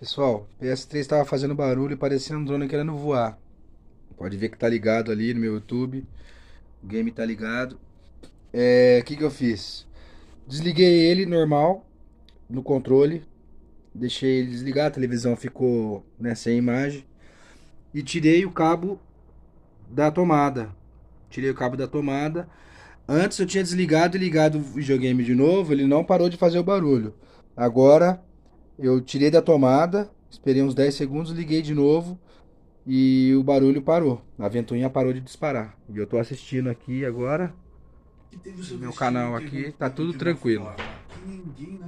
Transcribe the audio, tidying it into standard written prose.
Pessoal, o PS3 estava fazendo barulho e parecendo um drone querendo voar. Pode ver que tá ligado ali no meu YouTube. O game tá ligado. O que que eu fiz? Desliguei ele normal no controle. Deixei ele desligar, a televisão ficou, né, sem imagem. E tirei o cabo da tomada. Tirei o cabo da tomada. Antes eu tinha desligado e ligado o videogame de novo. Ele não parou de fazer o barulho. Agora eu tirei da tomada. Esperei uns 10 segundos, liguei de novo. E o barulho parou. A ventoinha parou de disparar. E eu tô assistindo aqui agora. Que teve o No seu meu destino canal aqui, tá interrompido tudo de uma tranquilo. forma que ninguém na